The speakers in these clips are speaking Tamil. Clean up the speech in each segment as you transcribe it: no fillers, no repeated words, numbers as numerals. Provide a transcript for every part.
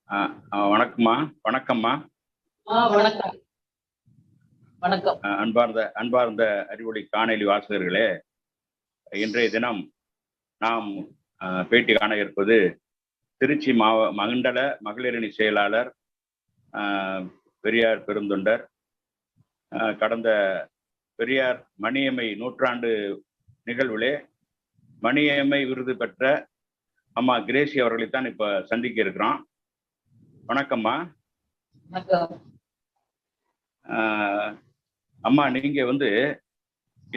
வணக்கம்மா. வணக்கம்மா. வணக்கம். வணக்கம். அன்பார்ந்த அறிவொளி காணொளி வாசகர்களே, இன்றைய தினம் நாம் பேட்டி காண இருப்பது திருச்சி மண்டல மகளிரணி செயலாளர், பெரியார் பெருந்தொண்டர், கடந்த பெரியார் மணியம்மை நூற்றாண்டு நிகழ்விலே மணியம்மை விருது பெற்ற அம்மா கிரேசி அவர்களைத்தான் இப்ப சந்திக்க இருக்கிறோம். வணக்கம்மா. அம்மா, நீங்க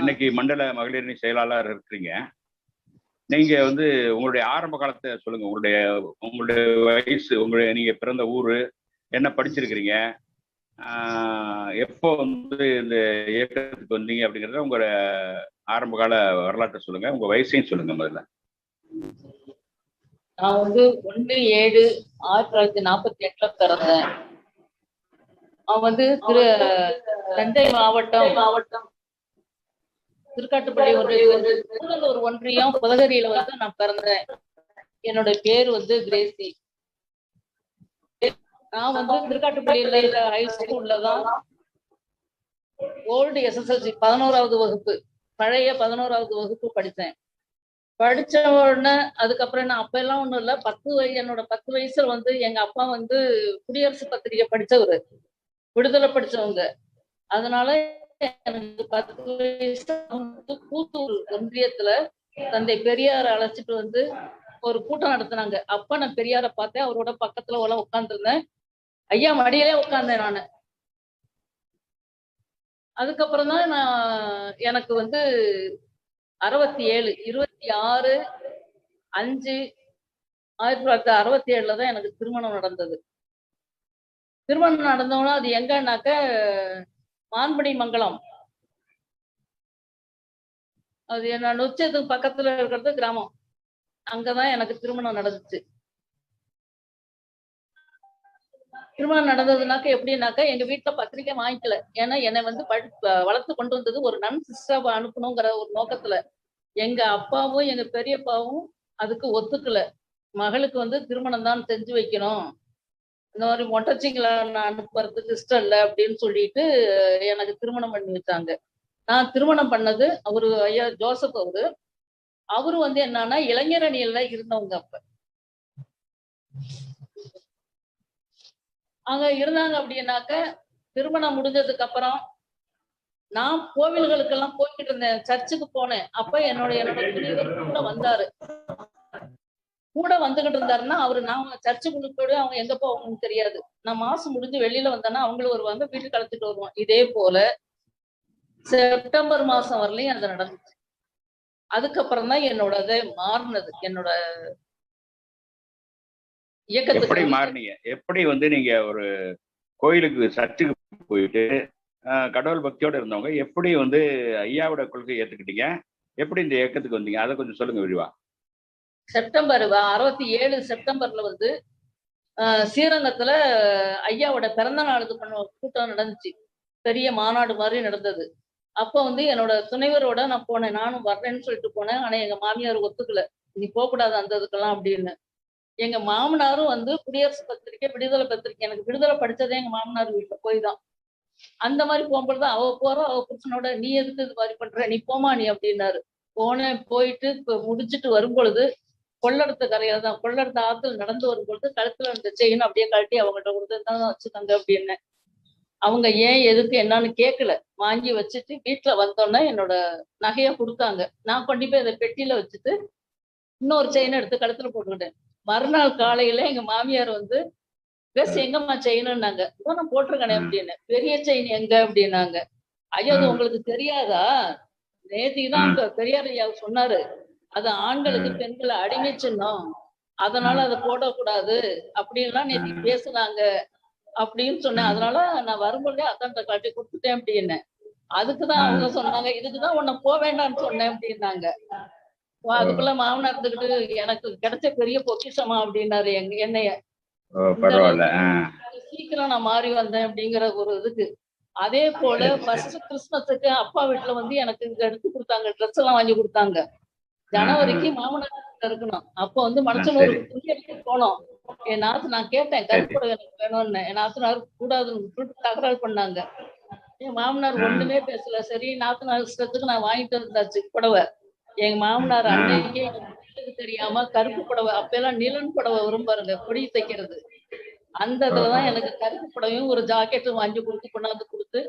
இன்னைக்கு மண்டல மகளிரணி செயலாளர் இருக்கிறீங்க. நீங்க உங்களுடைய ஆரம்ப காலத்தை சொல்லுங்க. உங்களுடைய வயசு, நீங்க பிறந்த ஊரு, என்ன படிச்சிருக்கிறீங்க, எப்போ இந்த இயக்கத்துக்கு வந்தீங்க அப்படிங்கறத உங்களோட ஆரம்ப கால வரலாற்றை சொல்லுங்க. உங்க வயசையும் சொல்லுங்க முதல்ல. நான் 1/7/1948 பிறந்தேன். அவன் தஞ்சை மாவட்டம் திருக்காட்டுப்பள்ளி ஒரு ஒன்றியம் புதகரியில நான் பிறந்தேன். என்னோட பேர் கிரேசி. நான் திருக்காட்டுப்பள்ளியில ஹை ஸ்கூல்லதான் ஓல்டு SSLC 11வது வகுப்பு, பழைய 11வது வகுப்பு படித்தேன். படிச்ச உடனே அதுக்கப்புறம் நான் அப்ப எல்லாம் ஒண்ணும் இல்ல, என்னோட 10 வயசுல எங்க அப்பா குடியரசு பத்திரிகை படிச்சவரு, விடுதலை படிச்சவங்க. அதனால எனக்கு 10 வயசு கூத்தூர் ஒன்றியத்துல தந்தை பெரியார அழைச்சிட்டு ஒரு கூட்டம் நடத்தினாங்க. அப்ப நான் பெரியார பார்த்தேன். அவரோட பக்கத்துல உட்காந்துருந்தேன். ஐயா மடியிலே உட்கார்ந்தேன் நானு. அதுக்கப்புறம் தான் எனக்கு 67 26/5/1967 தான் எனக்கு திருமணம் நடந்தது. திருமணம் நடந்தோன்னா அது எங்கன்னாக்க மான்படி மங்கலம், அது என்ன நொச்சத்துக்கு பக்கத்துல இருக்கிறது கிராமம். அங்கதான் எனக்கு திருமணம் நடந்துச்சு. திருமணம் நடந்ததுனாக்க எப்படின்னாக்க எங்க வீட்டுல பத்திரிக்கை வாங்கிக்கல. ஏன்னா என்னை வளர்த்து கொண்டு வந்தது ஒரு நன் சிஸ்டர் அனுப்பணுங்கிற ஒரு நோக்கத்துல. எங்க அப்பாவும் எங்க பெரியப்பாவும் அதுக்கு ஒத்துக்கல. மகளுக்கு திருமணம் தான் செஞ்சு வைக்கணும், இந்த மாதிரி மொட்டச்சிங்களை அனுப்புறதுக்கு இஷ்டம் இல்லை அப்படின்னு சொல்லிட்டு எனக்கு திருமணம் பண்ணி வச்சாங்க. நான் திருமணம் பண்ணது ஐயா ஜோசப். அவரு என்னன்னா இளைஞரணியில இருந்தவங்க. அப்ப அங்க இருந்தாங்க. அப்படின்னாக்க திருமணம் முடிஞ்சதுக்கு அப்புறம் நான் கோவில்களுக்கெல்லாம் போய்கிட்டு இருந்தேன், சர்ச்சுக்கு போனேன். அப்ப என்னோட துணிவர் கூட வந்தாரு. கூட வந்துகிட்டு இருந்தாருன்னா நான் சர்ச்சுக்குள்ள போய் அவங்க எங்க போவாங்கன்னு தெரியாது. நான் மாசம் முடிஞ்சு வெளியில வந்தேன்னா அவங்களும் வருவாங்க, வீட்டுக்கு அழைச்சிட்டு வருவோம். இதே போல செப்டம்பர் மாசம் வரலையும் அது நடந்துச்சு. அதுக்கப்புறம் தான் என்னோட மாறினது. என்னோட எப்படி மாறினீங்க? எப்படி நீங்க ஒரு கோயிலுக்கு சர்ச்சுக்கு போயிட்டு கடவுள் பக்தியோட இருந்தவங்க எப்படி ஐயாவோட கொள்கை ஏத்துக்கிட்டீங்க? எப்படி இந்த இயக்கத்துக்கு வந்தீங்க? அதை கொஞ்சம் சொல்லுங்க விரிவா. செப்டம்பர் 67 செப்டம்பர்ல ஸ்ரீரங்கத்துல ஐயாவோட பிறந்த நாளுக்கு கூட்டம் நடந்துச்சு. பெரிய மாநாடு மாதிரி நடந்தது. அப்ப என்னோட துணைவரோட நான் போனேன். நானும் வர்றேன்னு சொல்லிட்டு போனேன். ஆனா எங்க மாமியார் ஒத்துக்கல, நீ போகக்கூடாது அந்த இதுக்கெல்லாம் அப்படின்னு. எங்க மாமனாரும் குடியரசு பத்திரிக்கை, விடுதலை பத்திரிக்கை, எனக்கு விடுதலை படிச்சதே எங்க மாமனார் வீட்டுல போய் தான். அந்த மாதிரி போகும்பொழுது அவ அவ புருஷனோட, நீ எதுக்கு இது மாதிரி பண்ற, நீ போமா நீ அப்படின்னாரு. போனேன். போயிட்டு முடிச்சுட்டு வரும்பொழுது கொள்ளடத்து கரையில தான், கொள்ளடத்து ஆத்துல நடந்து வரும்பொழுது கழுத்துல இருந்த செயின் அப்படியே கழட்டி அவங்கள்ட்ட கொடுத்துதான் வச்சுக்கோங்க அப்படின்னு. அவங்க ஏன் எதுக்கு என்னன்னு கேட்கல, வாங்கி வச்சுட்டு வீட்டுல வந்தோன்னே என்னோட நகைய கொடுத்தாங்க. நான் கொண்டு போய் அதை பெட்டியில வச்சுட்டு இன்னொரு செயினை எடுத்து கழுத்துல போட்டுக்கிட்டேன். மறுநாள் காலையில எங்க மாமியார் ட்ரெஸ் எங்கம்மா செயினுன்னாங்க. நான் போட்டிருக்கேனே அப்படின்னு. பெரிய செயின் எங்க அப்படின்னாங்க. ஐயோ அது உங்களுக்கு தெரியாதா, நேத்திக்குதான் பெரியார் ஐயா சொன்னாரு, அது ஆண்களுக்கு பெண்களை அடிமை சின்னம், அதனால அதை போடக்கூடாது அப்படின்லாம் நேத்தி பேசுனாங்க அப்படின்னு சொன்னேன். அதனால நான் வரும்போதே அத்தான்ட்ட காட்டி கொடுத்துட்டேன் அப்படின்னு. அதுக்குதான் அவங்க சொன்னாங்க, இதுக்குதான் உன்னை போக வேண்டாம்னு சொன்னேன் அப்படின்னாங்க. அதுக்குள்ள மாமனார் இருந்துகிட்டு, எனக்கு கிடைச்ச பெரிய பொக்கிஷமா அப்படின்னாரு என்னைய. சீக்கிரம் நான் மாறி வந்தேன் அப்படிங்கிற ஒரு இதுக்கு. அதே போல ஃபர்ஸ்ட் கிறிஸ்மஸுக்கு அப்பா வீட்டுல எனக்கு எடுத்து கொடுத்தாங்க, ட்ரெஸ் எல்லாம் வாங்கி கொடுத்தாங்க. ஜனவரிக்கு மாமனார் இருக்கணும். அப்ப மனுஷனூர் துணி எடுத்து போனோம். என் நாத்து நான் கேட்டேன் கருப்பு புடவை எனக்கு வேணும்னு. என் நாத்தனார் கூடாதுன்னு விட்டுட்டு தகராறு பண்ணாங்க. என் மாமனார் ஒண்ணுமே பேசல. சரி நாத்தனார் இஷ்டத்துக்கு நான் வாங்கிட்டு வந்தாச்சு புடவை. எங்க மாமனார் அன்னைக்கே எங்களுக்கு தெரியாம கருப்பு புடவை, அப்பெல்லாம் நிலன் புடவை வரும் பாருங்க, கொடி தைக்கிறது. அந்த இதுலதான் எனக்கு கருப்பு புடவையும் ஒரு ஜாக்கெட்டும் வாங்கி கொண்டாந்து கொடுத்து,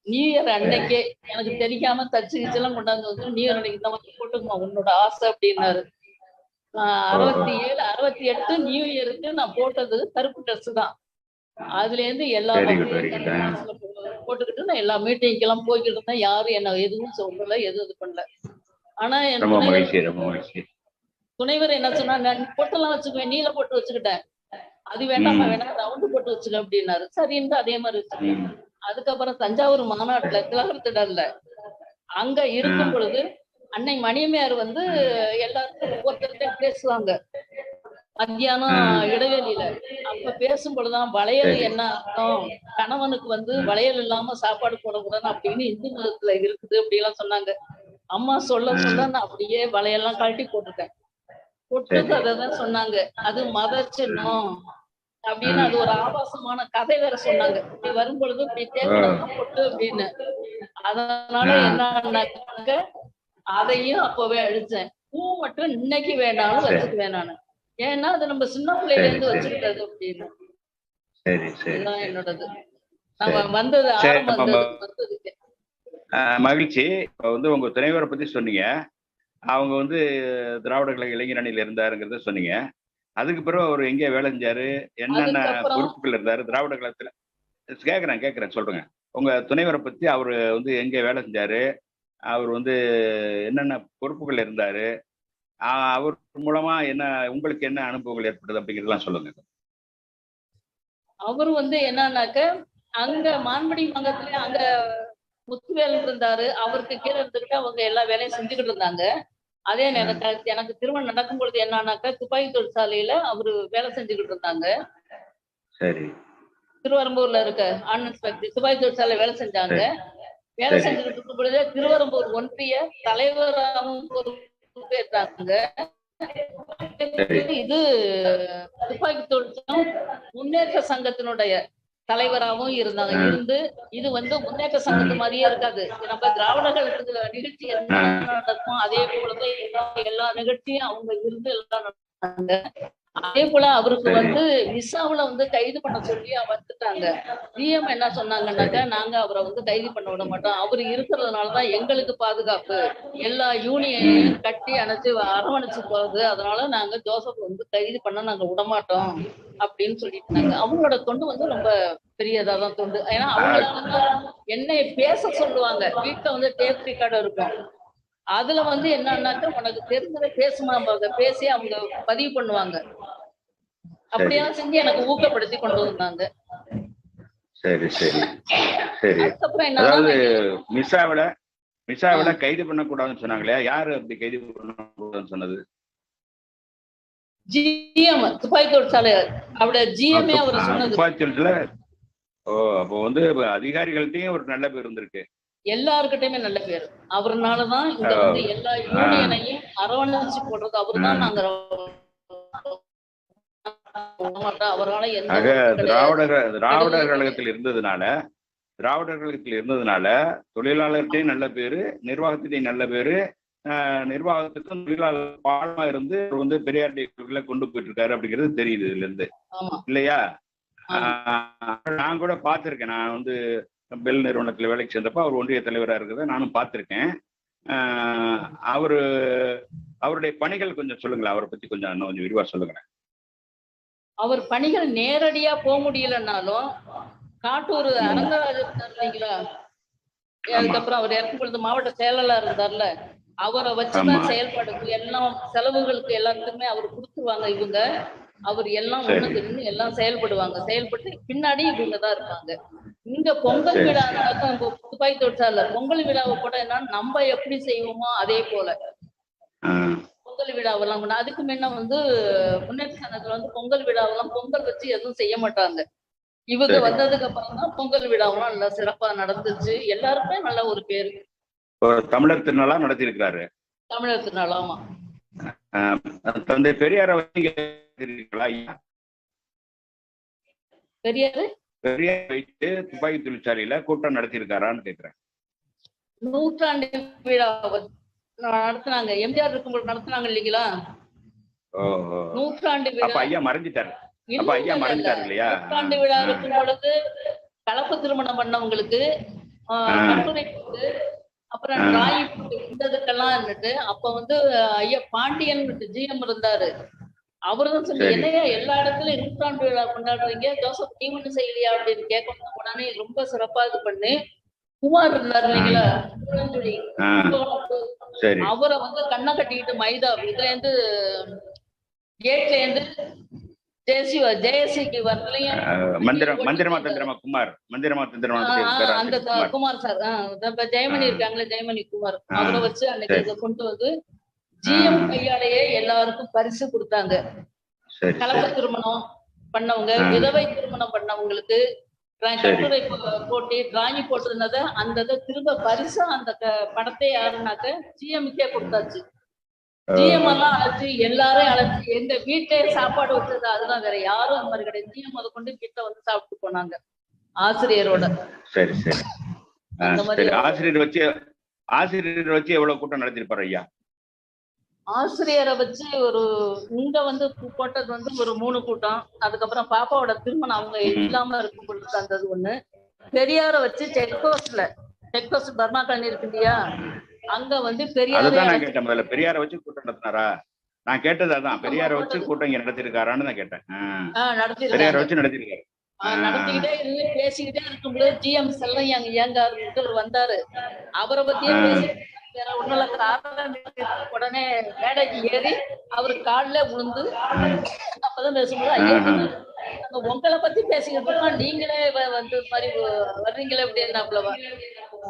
நியூ இயர் அன்னைக்கே எனக்கு தெரியாம தச்சு கிச்செல்லாம் கொண்டாந்து வந்து நியூ இயர் அன்னைக்கு இந்த மாதிரி போட்டுக்குமா உன்னோட ஆசை அப்படின்னாரு. 67, 68 நியூ இயருக்கு நான் போட்டது கருப்பு ட்ரெஸ் தான். அதுல இருந்து எல்லா போட்டுக்கிட்டு நான் எல்லா மீட்டிங்க்கு எல்லாம் போய்கிட்டு இருந்தேன். யாரும் என்ன எதுவும் சொல்லல, எதுவும் இது பண்ணல. ஆனா என் துணைவர் என்ன சொன்னாங்க, பொட்டெல்லாம் வச்சுக்குவேன், நீல போட்டு வச்சுக்கிட்டேன். அது வேண்டாமா, வேணா ரவுண்டு போட்டு வச்சுக்க அப்படின்னாரு. சரின்னு அதே மாதிரி வச்சுக்கேன். அதுக்கப்புறம் தஞ்சாவூர் மாநாட்டுல திலகத்திடல்ல அங்க இருக்கும் பொழுது அன்னை மணியம்மையார் வந்து எல்லாருக்கும் ஒவ்வொருத்தர்கிட்ட பேசுவாங்க மத்தியானம் இடைவெளியில. அப்ப பேசும் பொழுதுதான் வளையல் என்ன அர்த்தம், கணவனுக்கு வந்து வளையல் இல்லாம சாப்பாடு போடக்கூடாது அப்படின்னு இந்து மதத்துல இருக்குது அப்படி எல்லாம் சொன்னாங்க. அம்மா சொல்ல சொல்ல நான் அப்படியே வளையெல்லாம் கழட்டி போட்டுட்டேன். போட்டு அதான் சொன்னாங்க, அது மத சின்னம் அப்படின்னு. அது ஒரு ஆபாசமான கதை வேற சொன்னாங்க. இப்படி வரும் பொழுது இப்படி தேவையான பொட்டு அப்படின்னு. அதனால என்ன அதையும் அப்பவே அழிச்சேன். பூ மட்டும் இன்னைக்கு வேணாலும் வச்சுக்குவேன் நானு. ஏன்னா அது நம்ம சின்ன பிள்ளையில இருந்து வச்சுக்கிட்டது அப்படின்னு. இதுதான் என்னோடது. நம்ம வந்தது வந்ததுக்கு மகிழ்ச்சி. இப்ப வந்து உங்க துணைவரை பத்தி சொன்னீங்க. அவங்க வந்து திராவிட கழக இளைஞர் அணியில இருந்தாருங்கிறத சொன்னீங்க. அதுக்கு பிறகு அவர் எங்கே வேலை செஞ்சாரு, என்னென்ன பொறுப்புகள் இருந்தாரு திராவிட கழகத்துல? கேட்கிறேன் சொல்றேங்க. உங்க துணைவரை பத்தி அவரு வந்து எங்க வேலை செஞ்சாரு, அவர் வந்து என்னென்ன பொறுப்புகள் இருந்தாரு, அவர் மூலமா என்ன உங்களுக்கு என்ன அனுபவங்கள் ஏற்பட்டது அப்படிங்கிறதெல்லாம் சொல்லுங்க. அவரு வந்து என்னன்னாக்க அங்க மான்மடி மங்கத்துல அங்க முத்துவேல் இருந்தாரு. அவருக்கு கீழே இருந்துகிட்டு அவங்க எல்லா வேலையும் செஞ்சுக்கிட்டு இருந்தாங்க. அதே நேரத்தில் எனக்கு திருமணம் நடக்கும் பொழுது என்னன்னாக்கா துப்பாக்கி தொழிற்சாலையில அவரு வேலை செஞ்சுக்கிட்டு இருந்தாங்க. சரி. திருவரம்பூர்ல இருக்க ஆர்டினன்ஸ் ஃபேக்டரி துப்பாக்கி தொழிற்சாலை வேலை செஞ்சாங்க. வேலை செஞ்சுக்கிட்டு இருக்கும் பொழுது திருவரம்பூர் ஒன்றிய தலைவராகவும் பொறுப்பேற்றாங்க. இது துப்பாக்கி தொழிற்சாலை முன்னேற்ற சங்கத்தினுடைய தலைவராகவும் இருந்தாங்க. இருந்து இது வந்து முன்னேற்ற சங்கத்து மாதிரியே இருக்காது. நம்ம திராவிடர்கள் நிகழ்ச்சி என்ன நடக்கும் அதே போலதான் எல்லா நிகழ்ச்சியும் அவங்க இருந்து எல்லாம் நடந்தாங்க. அதே போல அவருக்கு வந்து விசாவுல வந்து கைது பண்ண சொல்லி வந்துட்டாங்க. ஜிஎம் என்ன சொன்னாங்கன்னாக்கா, நாங்க அவரை வந்து கைது பண்ண விட மாட்டோம், அவரு இருக்கிறதுனாலதான் எங்களுக்கு பாதுகாப்பு, எல்லா யூனியனையும் கட்டி அணைச்சு அரவணைச்சு போறது, அதனால நாங்க ஜோசப் வந்து கைது பண்ண நாங்க விடமாட்டோம் அப்படின்னு சொல்லிட்டாங்க. அவங்களோட தொண்டு வந்து ரொம்ப பெரியதாதான் தொண்டு. ஏன்னா அவங்களால என்னை பேச சொல்லுவாங்க. வீட்டுல வந்து டேப் ரெக்கார்டு இருக்கும். அதுல வந்து என்னன்னாக்க உனக்கு தெரிஞ்சதை பேசுமா பேசி அவங்க பதிவு பண்ணுவாங்க. அப்படியெல்லாம் செஞ்சு எனக்கு ஊக்கப்படுத்தி கொண்டு வந்தாங்க. சரி சரி சரி. அதாவது மிசாவில கைது பண்ணக்கூடாதுன்னு சொன்னாங்களே, யாரு அப்படி கைது பண்ணக்கூடாதுன்னு சொன்னது? ஜிஎம் துப்பாக்கி தொழிற்சாலை அவட ஜிஎம்ஏ அவர் சொன்னது. துப்பாக்கி தொழிற்சாலை. ஓ, அப்போ வந்து அதிகாரிகள்கிட்டயும் ஒரு நல்ல பேர் இருந்திருக்கு. எல்லாருக்கிட்டையுமே நல்ல பேர். அவர்னாலதான் இங்க வந்து எல்லா யூனியனையும் அரவணைச்சு போடுறது அவர்தான். நாங்க அவரால திராவிடர் கழகத்தில் இருந்ததுனால தொழிலாளர்கிட்டையும் நல்ல பேரு, நிர்வாகத்திட்டையும் நல்ல பேரு, நிர்வாகத்துக்கும் தொழிலாளர் பாலமா இருந்து வந்து பெரியார்களை கொண்டு போயிட்டு இருக்காரு அப்படிங்கிறது தெரியுது இதுல இருந்து, இல்லையா? நான் கூட பார்த்திருக்கேன். நான் வந்து பெல் நிறுவனத்துல வேலைக்கு சேர்ந்தப்ப அவர் ஒன்றிய தலைவராக இருக்கிறத நானும் பார்த்திருக்கேன். அவருடைய பணிகள் கொஞ்சம் சொல்லுங்களேன், அவரை பத்தி கொஞ்சம் விரிவா சொல்லுங்களேன். அவர் பணிகள் நேரடியா போக முடியலன்னாலும் காட்டூர் அரங்கராஜர் இல்லைங்களா, அதுக்கப்புறம் அவர் இறக்கும் பொழுது மாவட்ட செயலாளர் இருந்தார்ல, அவரை வச்சுதான் செயல்பாடு எல்லாம் செலவுகளுக்கு எல்லாத்துக்குமே அவர் கொடுத்துருவாங்க. இவங்க அவர் எல்லாம் ஒண்ணுக்கு நின்று எல்லாம் செயல்பட்டு பின்னாடி இவங்கதான் இருப்பாங்க. இங்க பொங்கல் விழா துப்பாக்கி தொழிற்சாலை பொங்கல் விழாவை கூட என்னன்னா நம்ம எப்படி செய்வோமோ அதே போல பொங்கல் விழாவெல்லாம் கூட. அதுக்கு முன்ன வந்து முன்னேற்ற சங்கத்துல வந்து பொங்கல் விழாவெல்லாம் பொங்கல் வச்சு எதுவும் செய்ய மாட்டாங்க. இவங்க வந்ததுக்கு அப்புறம் தான் பொங்கல் விழாவெல்லாம் நல்லா சிறப்பா நடந்துச்சு. எல்லாருமே நல்ல ஒரு பேரு. தமிழர் திருநாளா நடத்தி இருக்கிறாரு. தமிழர் திருநாள். ஆமா. தந்தை பெரியாரை பெரியாரு பெரியார் வைத்து துப்பாக்கி தொழிற்சாலையில கூட்டம் நடத்தியிருக்காரான்னு கேக்குறேன். நூற்றாண்டு விழா நடத்துனாங்க. எம்ஜிஆர் இருக்கும்போது நடத்துனாங்க இல்லைங்களா? ஓஹோ. நூற்றாண்டு அப்ப விழா ஐயா மறைஞ்சிட்டாரு. இல்ல அப்ப ஐயா இல்ல இல்ல மறைஞ்சிட்டாரு இல்லையா? நூற்றாண்டு விழா இருக்கும் பொழுது கலப்பு திருமணம் பண்ணவங்களுக்கு கட்டுரை போட்டு அப்புறம் டிராயிங் போட்டு இருந்ததுக்கெல்லாம் இருந்துட்டு அப்ப வந்து ஐயா பாண்டியன் ஜிஎம் இருந்தாரு. அவர்தான் சொல்லி சரி. என்னையா எல்லா இடத்துலயும் நூற்றாண்டு விழா கொண்டாடுறீங்க, ஜோசப் நீ ஒண்ணு செய்யலையா அப்படின்னு கேட்கணும். உடனே ரொம்ப சிறப்பா இது பண்ணி குமார் இருந்தாரு இல்லைங்களா, புறஞ்சொலி, சரி. அவரை வந்து கண்ணை கட்டிக்கிட்டு மைதா இதுல இருந்து கேட்ல இருந்து ஜெயசிக்கு வரலையும் மந்திரமா தந்திரமா குமார், மந்திரமா தந்திரமா அந்த குமார் சார் ஜெயமணி இருக்காங்களே, ஜெயமணி குமார், அவரை வச்சு அன்னைக்கு இதை கொண்டு வந்து ஜிஎம் கையாலேயே எல்லாருக்கும் பரிசு கொடுத்தாங்க. கலப்பு திருமணம் பண்ணவங்க, விதவை திருமணம் பண்ணவங்களுக்கு கட்டுரை போட்டி டிராயிங் போட்டிருந்தத அந்த திரும்ப பரிசா அந்த படத்தை யாருனாக்க ஜிஎம்கே கொடுத்தாச்சு. ஜிஎம் எல்லாம் அழைச்சு எல்லாரும் அழைச்சு எங்க வீட்லயே சாப்பாடு வச்சது அதுதான், வேற யாரும் அந்த மாதிரி கிடையாது. ஜிஎம் அதை கொண்டு வீட்டுல வந்து சாப்பிட்டு போனாங்க ஆசிரியரோட. சரி சரி. ஆசிரியர் வச்சு எவ்வளவு கூட்டம் நடத்திருப்பாரு ஐயா? ஆசிரியரை வச்சு ஒரு இங்க வந்து போட்டது வந்து ஒரு 3 கூட்டம். அதுக்கப்புறம் பாப்பாவோட திருமணம் அவங்க இல்லாம இருக்கும் பொழுது தந்தது ஒண்ணு. பெரியார வச்சு செக் போஸ்ட் பர்மா காலனி இருக்கு இல்லையா, அங்க வந்து பெரியார வச்சு கூட்டம் நடத்தினாரா? நான் கேட்டது அதான், பெரியார வச்சு கூட்டம் இங்க நடத்திருக்காரான்னு நான் கேட்டேன். பெரியார வச்சு நடத்திருக்காரு. நடத்திக்கிட்டே இருந்து பேசிக்கிட்டே இருக்கும்போது ஜிஎம் செல்லையா ஏங்காரு வந்தாரு. அவரை பத்தியே பேசி வேற ஒண்ணுல உடனே மேடைக்கு ஏறி அவரு காலில விழுந்து அப்பதான் பேசும்போது ஐயா உங்களை பத்தி பேசிக்கிட்டு இருக்கோம், நீங்களே வந்து மாதிரி வர்றீங்களே அப்படின்னாப்லவா.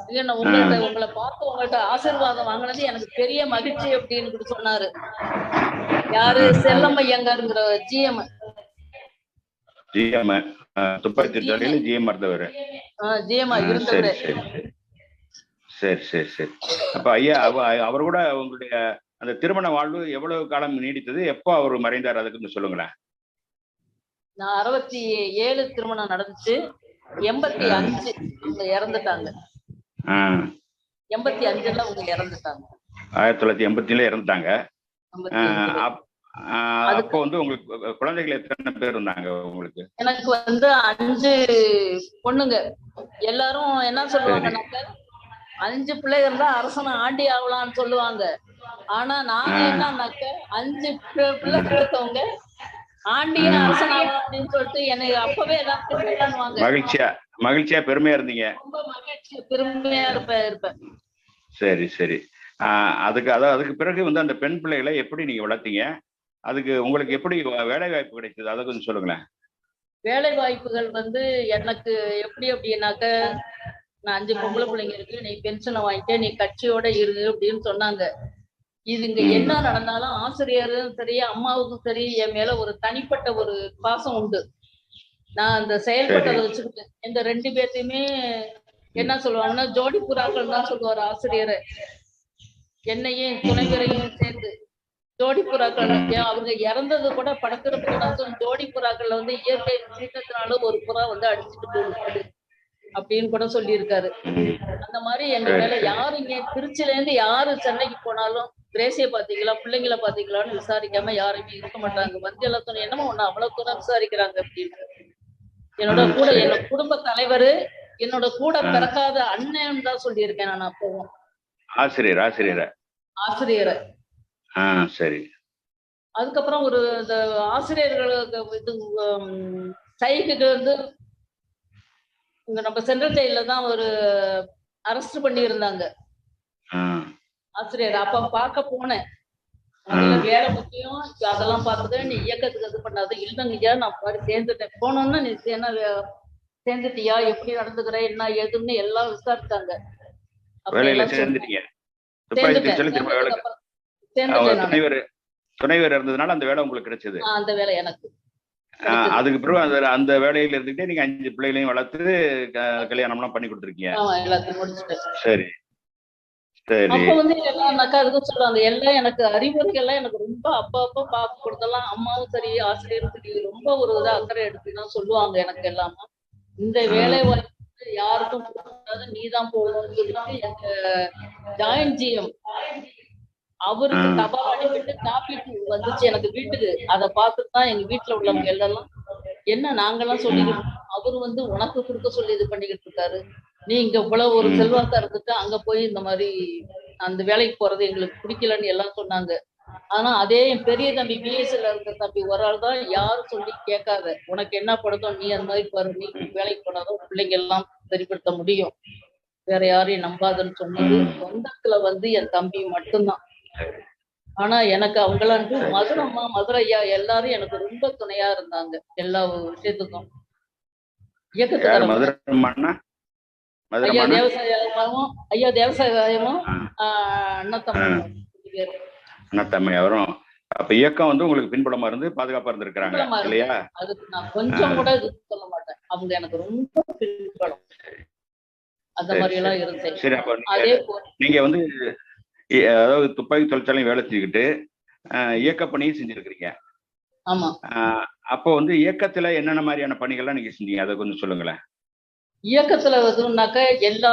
இல்ல உங்களை பார்த்து உங்கள்கிட்ட ஆசீர்வாதம் வாங்கினது எனக்கு பெரிய மகிழ்ச்சி அப்படின்னு சொன்னாரு. யாரு? செல்லம் ஐயங்காருங்கிற ஜிஎம். துப்பாக்கி தொழில ஜிஎம் இருந்தவர். ஜிஎம் இருந்தவர். சரி சரி சரி. அப்ப ஐயா அவர் கூட உங்களுடைய அந்த திருமண வாழ்வு எவ்வளவு காலம் நீடித்தது? எப்போ அவர் மறைந்தார் அதுக்கு சொல்லுங்களேன். நான் 67 திருமணம் நடந்துச்சு. 85 அவங்க இறந்துட்டாங்க. 85ல அவங்க இறந்துட்டாங்க. 1985ல இறந்துட்டாங்க. அப்போ வந்து உங்களுக்கு குழந்தைகள் எத்தனை பேர் இருந்தாங்க உங்களுக்கு? எனக்கு வந்து 5 பொண்ணுங்க. எல்லாரும் என்ன சொல்லுவாங்கன்னாக்க 5 பிள்ளைங்க இருந்தா அரசனை ஆண்டி ஆகலாம்னு சொல்லுவாங்க. ஆனா நாங்க என்னன்னாக்க 5 பிள்ளை கொடுத்தவங்க ஆண்டியும் அரசன் ஆகலாம் அப்படின்னு சொல்லிட்டு எனக்கு அப்பவே எல்லாத்தையும் பண்ணுவாங்க. மகிழ்ச்சியா பெருமையா இருந்தீங்க? ரொம்ப மகிழ்ச்சி பெருமையா இருப்பேன். சரி சரி. அதுக்கு பிறகு வந்து அந்த பெண் பிள்ளைகளை எப்படி நீங்க வளர்த்தீங்க? அதுக்கு உங்களுக்கு எப்படி வேலை வாய்ப்பு கிடைச்சது? அதை கொஞ்சம் சொல்லுங்களேன். வேலை வாய்ப்புகள் வந்து எனக்கு எப்படி அப்படின்னாக்க, நான் 5 பொம்பளை பிள்ளைங்க இருக்கு, நீ பென்ஷனை வாங்கிக்க, நீ கட்சியோட இரு அப்படின்னு சொன்னாங்க. இது இங்க என்ன நடந்தாலும் ஆசிரியரும் சரி அம்மாவுக்கும் சரி என் மேல ஒரு தனிப்பட்ட ஒரு பாசம் உண்டு. நான் அந்த செயல்பட்டதை வச்சுக்கிட்டேன். எங்க 2 பேர்த்தையுமே என்ன சொல்லுவாங்கன்னா ஜோடி புறாக்கள் தான் சொல்லுவார் ஆசிரியரை. என்னையும் துணைவரையும் சேர்ந்து ஜோடி புறாக்கள். அவங்க இறந்தது கூட படத்திற்கு ஜோடி புறாக்கள்ல வந்து இயற்கை சீற்றத்தினால ஒரு புறா வந்து அடிச்சுட்டு போகுது அப்படின்னு கூட சொல்லியிருக்காரு. அந்த மாதிரி எங்க மேல யாரு இங்க திருச்சில இருந்து யாரு சென்னைக்கு போனாலும் திரேசிய பாத்தீங்களா, பிள்ளைங்களை பாத்தீங்களான்னு விசாரிக்காம யாருமே இருக்க மாட்டாங்க. வந்து எல்லாத்தோட என்னமோ ஒண்ணு அவ்வளவு தூரம் விசாரிக்கிறாங்க அப்படின்னு. என்னோட குடும்ப தலைவர், என்னோட கூட பிறக்காத அண்ணன் தான் சொல்லியிருக்கேன் நான் அப்பவும். ஆசிரியரை. சரி. அதுக்கப்புறம் ஒரு இந்த ஆசிரியர்களுக்கு இது ஸ்ட்ரைக்கு வந்து இங்க நம்ம சென்ட்ரல் ஜெயில தான் ஒரு அரெஸ்ட் பண்ணி இருந்தாங்க ஆசிரியர். அப்ப பார்க்க போனேன். வேலை முக்கியம், அதெல்லாம் பார்த்துட்டு நீ இயக்கத்துக்கு இது பண்ணாது. இல்லைங்கய்யா நான் பாரு சேர்ந்துட்டேன். போனோம்னா நீ என்ன சேர்ந்துட்டியா, எப்படி நடந்துக்கிற, என்ன ஏதுன்னு எல்லாம் விசாரிச்சாங்க. துணைவர் இருந்ததுனால அந்த வேலை உங்களுக்கு கிடைச்சது. அந்த வேலை எனக்கு. அதுக்கு பிறகு அந்த வேலையில இருந்துட்டே நீங்க 5 பிள்ளைகளையும் வளர்த்து கல்யாணம் எல்லாம் பண்ணி கொடுத்துருக்கீங்க. எல்லாத்தையும் முடிச்சுட்டேன். சரி சரி. அப்ப வந்து என்னன்னாக்கா அதுக்கும் சொல்றாங்க எல்லாம் எனக்கு அறிவுரைகள்லாம் எனக்கு ரொம்ப அப்பப்ப பாப்பு கொடுத்தெல்லாம் அம்மாவும் சரி ஆசிரியரும் சரி ரொம்ப ஒரு இதா அக்கறை எடுத்து தான் சொல்லுவாங்க எனக்கு எல்லாமே. இந்த வேலை வாய்ப்பு யாருக்கும் போகக்கூடாது, நீதான் போகணும்னு சொல்லிட்டு எங்க ஜாயிண்ட் ஜிஎம் அவருக்கு தபால் அனுப்பிட்டு காப்பி வந்துச்சு எனக்கு வீட்டுக்கு. அதை பார்த்துட்டு தான் எங்க வீட்டுல உள்ளவங்க எல்லாம் என்ன நாங்கெல்லாம் சொல்லிக்கிட்டு இருக்கோம், அவரு வந்து உனக்கு கொடுக்க சொல்லி இது பண்ணிக்கிட்டு இருக்காரு. நீ இங்க இவ்வளவு ஒரு செல்வாக்கா இருந்துட்டு அங்க போய் இந்த மாதிரி அந்த வேலைக்கு போறது எங்களுக்கு பிடிக்கலன்னு எல்லாம் சொன்னாங்க. ஆனா அதே என் பெரிய தம்பி பிஎஸ்ல இருக்க தம்பி ஒரு ஆள் தான் யாரும் சொல்லி கேட்காத, உனக்கு என்ன படுதோ நீ அந்த மாதிரி பாரு, நீ வேலைக்கு போனாதான் பிள்ளைங்க எல்லாம் சரிப்படுத்த முடியும், வேற யாரையும் நம்பாதுன்னு சொன்னது சொந்தத்துல வந்து என் தம்பி மட்டும்தான். ஆனா எனக்கு அவங்களான்ட்டு மதுரம்மா மதுரையா எல்லாரும் எனக்கு ரொம்ப துணையா இருந்தாங்க எல்லா விஷயத்துக்கும். இயக்கத்துக்காரங்க ஐயா தேவசாயமும் ஐயா தேவசாயமும் அண்ணத்தம்மை அவரும் அப்ப இயக்கம் வந்து உங்களுக்கு பின்புலமா இருந்து பாதுகாப்பா இருந்திருக்கிறாங்க இல்லையா? அதுக்கு நான் கொஞ்சம் கூட இது சொல்ல மாட்டேன், அவங்க எனக்கு ரொம்ப பின்புலம் அந்த மாதிரி எல்லாம் இருந்தேன். சரி, அப்ப நீங்க வந்து அதாவது துப்பாக்கி தொழிற்சாலையும் வேலை செஞ்சுக்கிட்டு இயக்க பணியும் செஞ்சிருக்கிறீங்க. ஆமா. அப்போ வந்து இயக்கத்துல என்னென்ன மாதிரியான பணிகள்லாம் நீங்க செஞ்சீங்க, அதை கொஞ்சம் சொல்லுங்களேன். இயக்கத்துல வந்துனாக்க எல்லா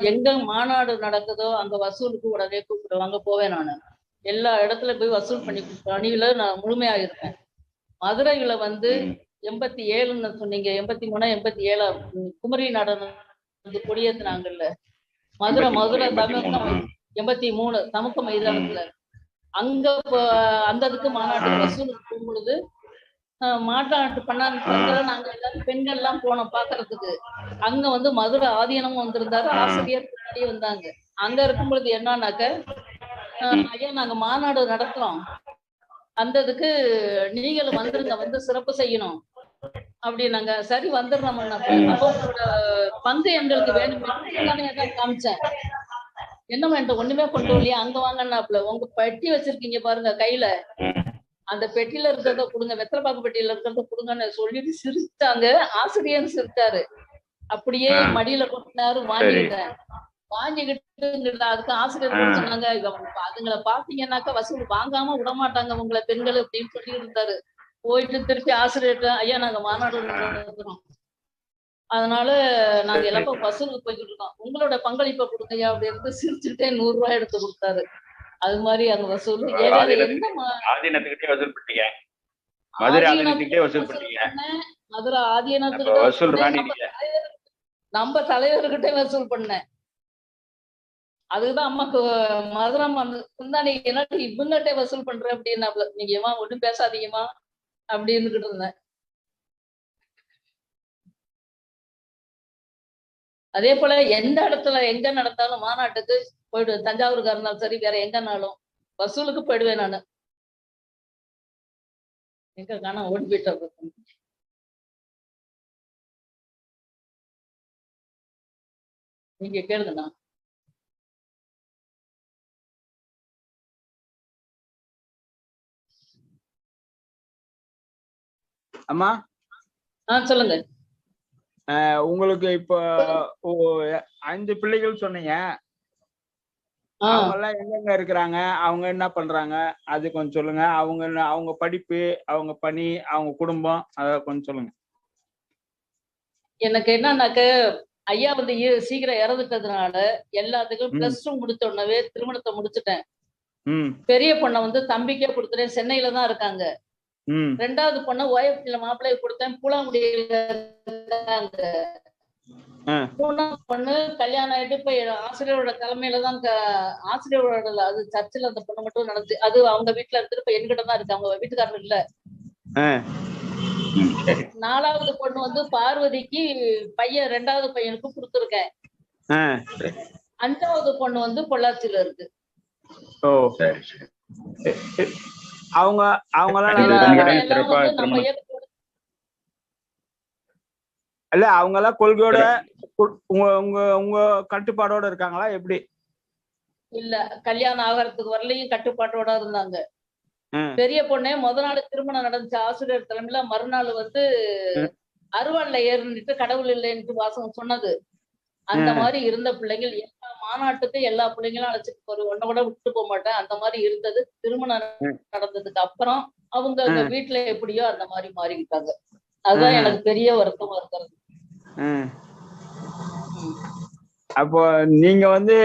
எங்க மாநாடு நடக்குதோ அங்க வசூலுக்கு உடனே கூப்பிடுவாங்க, போவேன் நானு. எல்லா இடத்துல போய் வசூல் பண்ணி பணியில நான் முழுமையா இருக்கேன். மதுரையில வந்து 87ன்னு சொன்னீங்க, 83 87 குமரி நடனம் வந்து கொடியேற்றினாங்கல்ல மதுரை தமிழகம் 83 தமுக்க மைதானத்துல. அங்க அந்த இதுக்கு மாநாட்டுக்கு வசூலுக்கு போகும்பொழுது மாநாட்டு பண்ணாங்க, நாங்க எல்லாரும் பெண்கள் எல்லாம் போனோம் பாக்குறதுக்கு. அங்க வந்து மதுரை ஆதீனமும் வந்திருந்தாரு, ஆசிரியர் பின்னாடியே வந்தாங்க. அங்க இருக்கும் பொழுது என்னன்னாக்க ஐயா நாங்க மாநாடு நடத்துறோம், அந்த இதுக்கு நீங்களும் வந்துருங்க, வந்து சிறப்பு செய்யணும் அப்படின்னாங்க. சரி வந்துடுறோம். அப்போ உங்களோட பங்கு எங்களுக்கு வேணும் காமிச்சேன். என்ன வேண்டாம் ஒண்ணுமே கொண்டு வரலையா, அங்க வாங்கினாப்புல உங்க பெட்டி வச்சிருக்கீங்க பாருங்க கையில, அந்த பெட்டியில இருக்கிறத கொடுங்க, வெத்தலைப்பாக்கு பெட்டியில இருக்கிறத கொடுங்கன்னு சொல்லிட்டு சிரிச்சாங்க. ஆசிரியர் சிரிச்சாரு, அப்படியே மடியில கொட்டினாரு, வாங்கிட்டேன். வாங்கிக்கிட்டு அதுக்கு ஆசிரியர் சொன்னாங்க, அதுங்களை பாத்தீங்கன்னாக்கா வசூல் வாங்காம விடமாட்டாங்க உங்களை பெண்கள் அப்படின்னு சொல்லி இருந்தாரு. போயிட்டு திருப்பி ஆசிரியர்கிட்ட ஐயா நாங்க மாநாடு நடத்துறோம், அதனால நாங்க எல்லாரும் வசூலுக்கு போய்கிட்டு இருக்கோம், உங்களோட பங்களிப்பை கொடுங்கய்யா அப்படின்னு சிரிச்சுக்கிட்டே 100 ரூபாய் எடுத்து கொடுத்தாரு. அது மாதிரி அங்க வசூல் மதுரை ஆதீனத்துக்கிட்ட நம்ம தலைவர்கிட்ட வசூல் பண்ணேன். அதுக்குதான் அம்மாக்கு மதுரை முந்தானி என்ன இவங்ககிட்ட வசூல் பண்ற அப்படின்னா, நீங்க ஏமா ஒண்ணும் பேசாதீங்கம்மா அப்படின்னு இருந்தேன். அதே போல எந்த இடத்துல எங்க நடந்தாலும் மாநாட்டுக்கு போயிடுவேன், தஞ்சாவூருக்கா இருந்தாலும் சரி வேற எங்கனாலும் வசூலுக்கு போயிடுவேன் நானு. எங்க காண ஓடி போயிட்டு நீங்க கேளுங்கண்ணா. அம்மா சொல்லுங்க. உங்களுக்கு இப்போ 5 பிள்ளைகள் சொன்னீங்க, அவங்க எல்லாம் எங்கெங்க இருக்கிறாங்க, அவங்க என்ன பண்றாங்க, அது கொஞ்சம் சொல்லுங்க. அவங்க படிப்பு, அவங்க பணி, அவங்க குடும்பம், அத கொஞ்சம் சொல்லுங்க. எனக்கு என்னன்னாக்க ஐயா வந்து சீக்கிரம் இறந்துட்டதுனால எல்லாத்துக்கும் +2 முடிச்ச உடனே திருமணத்தை முடிச்சுட்டேன். பெரிய பொண்ணை வந்து தம்பிக்கே கொடுத்துட்டேன், சென்னையில தான் இருக்காங்க. 2வது பொண்ணை ஓஎஃப்டில மாப்பிள்ளைய கொடுத்தேன், பூலாங்குடியில இருக்காங்க. 3வது பொண்ணு கல்யாணம் ஆயிட்டு இப்ப ஆசிரியரோட தலைமையில தான், ஆசிரியரோட அது சர்ச்சில் அந்த பொண்ணு மட்டும் நடந்துச்சு. அது அவங்க வீட்டுல இருந்துட்டு இப்ப என்கிட்ட தான் இருக்கு, அவங்க வீட்டுக்காரர் இல்ல. 4வது பொண்ணு வந்து பார்வதிக்கு பையன் 2வது பையனுக்கு கொடுத்துருக்கேன். 5வது பொண்ணு வந்து பொள்ளாச்சியில இருக்கு. அவங்க எல்லாம் கொள்கையோட உங்க கட்டுப்பாடோட இருக்காங்களா எப்படி? இல்ல, கல்யாணம் ஆகிறதுக்கு வரலையும் கட்டுப்பாட்டோட இருந்தாங்க. பெரிய பொண்ணே முத நாள் திருமணம் நடந்துச்சு ஆசிரியர் தலைமையில, மறுநாள் வந்து அருவாள்ல ஏறிட்டு கடவுள் இல்லைன்ட்டு வாசகம் சொன்னது. அந்த மாதிரி இருந்த பிள்ளைங்கள் எல்லா மாநாட்டுக்கு எல்லா பிள்ளைங்களும் அழைச்சிட்டு ஒரு ஒன்ன கூட விட்டு போக மாட்டேன். அந்த மாதிரி இருந்தது. திருமணம் நடந்ததுக்கு அப்புறம் அவங்க அந்த வீட்டுல எப்படியோ அந்த மாதிரி மாறிக்கிட்டாங்க. அதுதான் எனக்கு பெரிய வருத்தமா இருக்கிறது. அப்போ நீங்க வந்து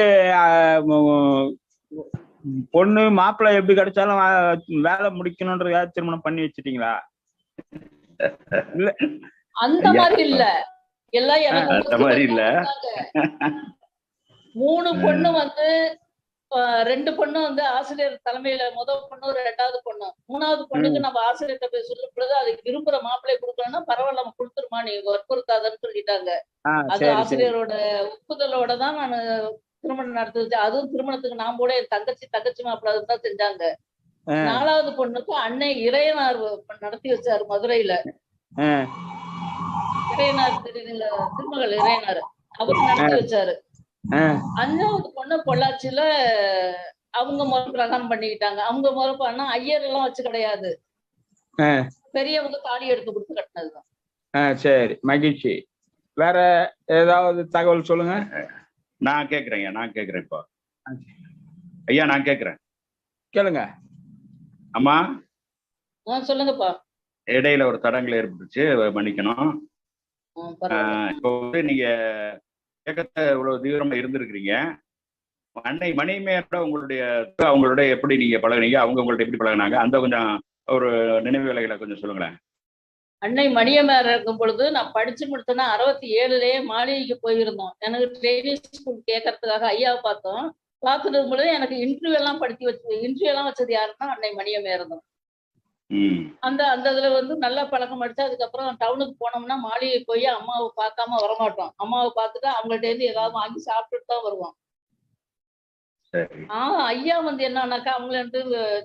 பொண்ணு மாப்பிள்ளை எப்படி கிடைச்சாலும் வேலை முடிக்கணும்ன்றதுக்காக திருமணம் பண்ணி வச்சிட்டீங்களா? இல்ல அந்த மாதிரி இல்ல. எல்லாம் எனக்கு அந்த மாதிரி இல்ல. 3 பொண்ணு வந்து 2 பொண்ணு வந்து ஆசிரியர் தலைமையில முதல் பொண்ணு 2வது பொண்ணு 3வது பொண்ணுக்கு நம்ம ஆசிரியர்கிட்ட போய் சொல்லும் பொழுது அதுக்கு விரும்புற மாப்பிள்ளை கொடுக்கணும்னா பரவாயில்ல நம்ம கொடுத்துருமா நீ வற்புறுத்தாதன்னு சொல்லிட்டாங்க. அது ஆசிரியரோட ஒப்புதலோட தான் நான் திருமணம் நடத்துச்சு. அதுவும் திருமணத்துக்கு நான் கூட என் தங்கச்சி மாப்பிள்ளை தான் செஞ்சாங்க. 4வது பொண்ணுக்கு அன்னை இறையனார் நடத்தி வச்சாரு மதுரையில. இறையனார் திருமகள் இறையனார் அவரு நடத்தி வச்சாரு. 5வது பொண்ணு பொள்ளாச்சியில அவங்க முறை பிரகாரம் பண்ணிக்கிட்டாங்க. அவங்க முறை பண்ணா ஐயர் எல்லாம் வச்சு கிடையாது, பெரியவங்க தாலி எடுத்து கொடுத்து கட்டினதுதான். சரி, மகிழ்ச்சி. வேற ஏதாவது தகவல் சொல்லுங்க. நான் கேக்குறேன் இப்போ. ஐயா நான் கேக்குறேன், கேளுங்க. அம்மா சொல்லுங்கப்பா. இடையில ஒரு தடங்கள் ஏற்பட்டுச்சு, மன்னிக்கணும். இப்போ வந்து நீங்க இயக்கத்தை இவ்வளவு தீவிரமா இருந்திருக்கிறீங்க. அன்னை மணிமேரோட அவங்களுடைய எப்படி நீங்க பழகுனீங்க, அவங்க உங்கள்ட்ட எப்படி பழகினாங்க, அந்த கொஞ்சம் ஒரு நினைவு வேலைகளை கொஞ்சம் சொல்லுங்களேன். அன்னை மணியமேர் இருக்கும் பொழுது நான் படிச்சு முடிச்சேன்னா 67லயே மாளிகைக்கு போயிருந்தோம். எனக்கு ட்ரைனிங் ஸ்கூல் கேட்கறதுக்காக ஐயாவை பார்த்தோம். பார்த்துட்டு இருக்கும் பொழுது எனக்கு இன்டர்வியூ எல்லாம் வச்சது யாருன்னா அன்னை மணியமேர் தான். அந்த இதுல வந்து நல்லா பழக்கம் அடிச்சு அதுக்கப்புறம் டவுனுக்கு போனோம்னா மாளிகை போய் அம்மாவை பார்க்காம வரமாட்டோம். அம்மாவை பார்த்துட்டு அவங்கள்ட்ட இருந்து ஏதாவது வாங்கி சாப்பிட்டுட்டு தான் வருவோம். ஐயா வந்து என்னன்னாக்கா அவங்கள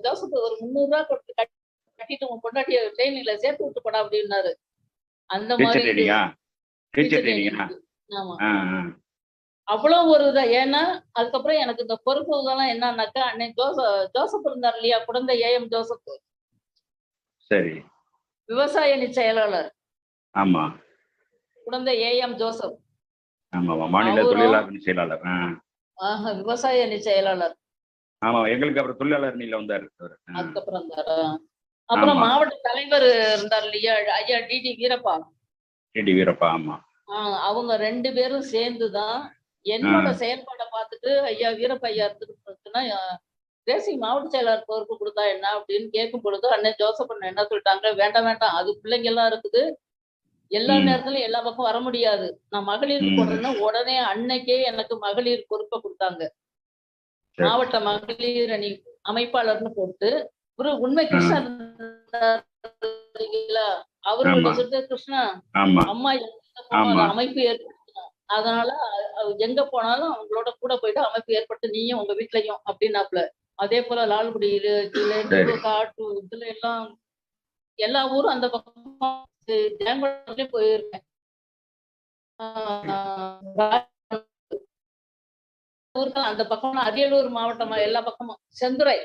ஜோசப் ஒரு 300 ரூபாய் கொடுத்து கட்டிட்டு உங்க பொண்டாட்டிய ட்ரெயினிங்ல சேர்த்து விட்டு போடா அப்படின்னாரு. அந்த மாதிரி ஆமா அவ்வளவு ஒரு இதா. ஏன்னா அதுக்கப்புறம் எனக்கு இந்த பொறுப்பு இதெல்லாம் என்னன்னாக்கா அன்னை ஜோசப் இருந்தார் இல்லையா, குழந்தை ஏஎம் ஜோசப், சரி, விவசாய அணி செயலாளர். ஆமா, குழந்தை ஏஎம் ஜோசப். ஆமா, மாநில தொழிலாளர் அணி செயலாளர். விவசாய அணி செயலாளர். ஆமா, எங்களுக்கு அப்புறம் தொழிலாளர் அணியில வந்தாரு. அதுக்கப்புறம் இருந்தாரா? அப்புறம் மாவட்ட தலைவர் இருந்தார் இல்லையா, ஐயா டிடி வீரப்பா. ஆமா, அவங்க 2 பேரும் சேர்ந்துதான் என்னோட செயல்பாடை பார்த்துட்டு ஐயா வீரப்ப ஐயா இருந்துச்சுன்னா தேசிய மாவட்ட செயலாளர் பொறுப்பு கொடுத்தா என்ன அப்படின்னு கேட்கும் பொழுது அண்ணன் ஜோசப் அண்ணன் என்ன சொல்லிட்டாங்க, வேண்டாம் அது பிள்ளைங்க எல்லாம் இருக்குது, எல்லா நேரத்துலயும் எல்லா பக்கம் வர முடியாது, நான் மகளிர் போடுறேன்னா உடனே அன்னைக்கே எனக்கு மகளிர் பொறுப்பை கொடுத்தாங்க. மாவட்ட மகளிர் அணி அமைப்பாளர்னு போட்டு ஒரு உண்மை கிருஷ்ணா அவர்களுடைய சொல்ற கிருஷ்ணா அம்மா அமைப்பு ஏற்படுத்தணும், அதனால எங்க போனாலும் அவங்களோட கூட போயிட்டு அமைப்பு ஏற்படுத்த நீயும் உங்க வீட்லயும் அப்படின்னாப்புல. அதே போல லால்குடியில காட்டு இதுல எல்லாம் எல்லா ஊரும் அந்த பக்கம் ஜெயங்கொண்டத்துலயும் போயிருக்கேன். அந்த பக்கம் அரியலூர் மாவட்டம் எல்லா பக்கமும் செந்துறை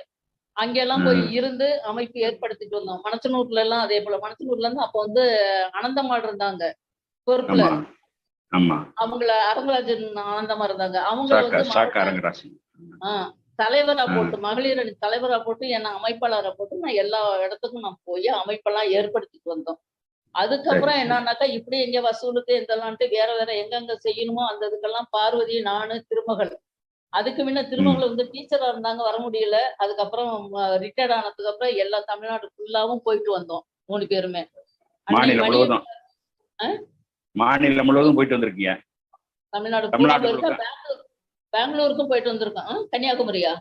அங்கெல்லாம் போய் இருந்து அமைப்பு ஏற்படுத்திட்டு வந்தோம். மணச்சனூர்ல எல்லாம் அதே போல. மணச்சனூர்ல இருந்து அப்ப வந்து அனந்தம்மாள் இருந்தாங்க பொறுப்புல, அவங்கள அரங்கராஜன் ஆனந்தமா இருந்தாங்க. அவங்க வந்து தலைவரா போட்டு மகளிர் அணி தலைவரா போட்டு என்ன அமைப்பாளரை போட்டு நான் எல்லா இடத்துக்கும் நான் போய் அமைப்பெல்லாம் ஏற்படுத்திட்டு வந்தோம். அதுக்கப்புறம் என்னன்னாக்கா இப்படி எங்க வசூலுக்கு எந்தெல்லாம்ட்டு வேற எங்கெங்க செய்யணுமோ அந்த இதுக்கெல்லாம் பார்வதி நானு திருமகள். அதுக்கு முன்ன திருமகள் வந்து டீச்சரா இருந்தாங்க, வர முடியல. அதுக்கப்புறம் ரிட்டையர்ட் ஆனதுக்கு அப்புறம் எல்லா தமிழ்நாடு ஃபுல்லாவும் போயிட்டு வந்தோம் 3 பேருமே. மாநிலம் முழுவதும் போயிட்டு வந்திருக்கீங்க? தமிழ்நாடு பெங்களூருக்கும் போயிட்டு வந்திருக்கோம். கன்னியாகுமரியா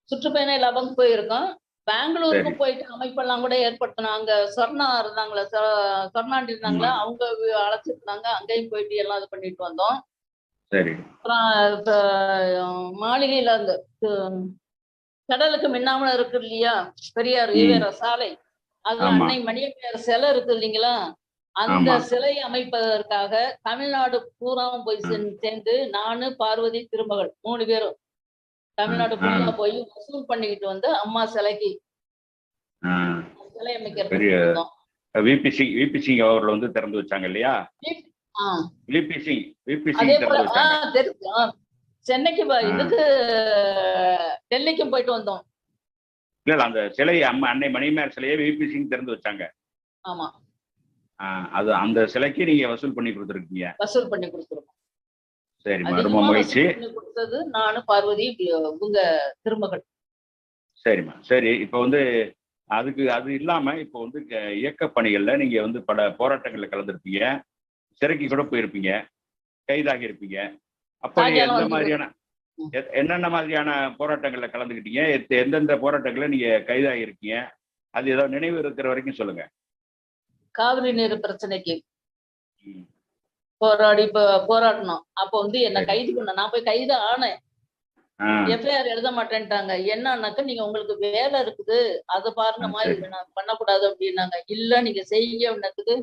சுற்றுப்பயணம் எல்லா பக்கம் போயிருக்கோம். பெங்களூருக்கும் போயிட்டு அமைப்பெல்லாம் கூட ஏற்படுத்தணும். அங்க சொர்ணா இருந்தாங்களா, சொர்ணாண்டி இருந்தாங்களா, அவங்க அழைச்சிருந்தாங்க, அங்கேயும் போயிட்டு எல்லாம் இது பண்ணிட்டு வந்தோம். அப்புறம் மாளிகையில அந்த கடலுக்கு மின்னாமல இருக்கு இல்லையா பெரியார் ஈவேரா சாலை, அது அன்னை மணியம்மையார் சிலை இருக்கு இல்லைங்களா, அந்த சிலை அமைப்பதற்காக தமிழ்நாடு பூராவும் போய் சேர்ந்து நானு பார்வதி திருமகள் 3 பேரும் தமிழ்நாடு பூரா போய் வசூல் பண்ணிக்கிட்டு வந்து அம்மா சிலைக்கு சிலை அமைக்கிறோம். விபி சிங் அவர்கள் வந்து திறந்து வச்சாங்க இல்லையா? ஆ, விபி சிங் அதே போல திறந்து வச்சாங்க. தெரியும். சென்னைக்கு இதுக்கு டெல்லிக்கும் போயிட்டு வந்தோம். இல்ல அந்த சிலை அன்னை மணிமேர் சிலையை விபி சிங் திறந்து வச்சாங்க. ஆமா, அது அந்த சிலைக்கு நீங்க வசூல் பண்ணி கொடுத்துருக்கீங்க. வசூல் பண்ணி கொடுத்துருக்கோம். சரிம்மா, ரொம்ப மகிழ்ச்சி. கொடுத்தது நானும் பார்வதி உங்க திருமகள். சரிம்மா, சரி. இப்ப வந்து அது இல்லாம இப்ப வந்து இயக்க பணிகள்ல நீங்க வந்து பல போராட்டங்கள்ல கலந்துருப்பீங்க, சிறைக்கு கூட போயிருப்பீங்க, கைதாகி இருப்பீங்க. அப்படி என்னென்ன மாதிரியான போராட்டங்கள்ல கலந்துக்கிட்டீங்க? எந்தெந்த போராட்டங்களை நீங்க கைதாகி இருக்கீங்க? அது ஏதாவது நினைவு இருக்கிற வரைக்கும் சொல்லுங்க. காவிரி நீர் பிரச்சனைக்கு போராடணும். அப்ப வந்து என்ன கைது பண்ண, நான் போய் கைது ஆனேன். எஃப்ஐஆர் எழுத மாட்டேன்ட்டாங்க. என்னன்னாக்க நீங்க உங்களுக்கு வேலை இருக்குது, அதை பாருங்கம்மா, இது நான் பண்ணக்கூடாது அப்படின்னாங்க. இல்ல நீங்க செய்யறதுக்கு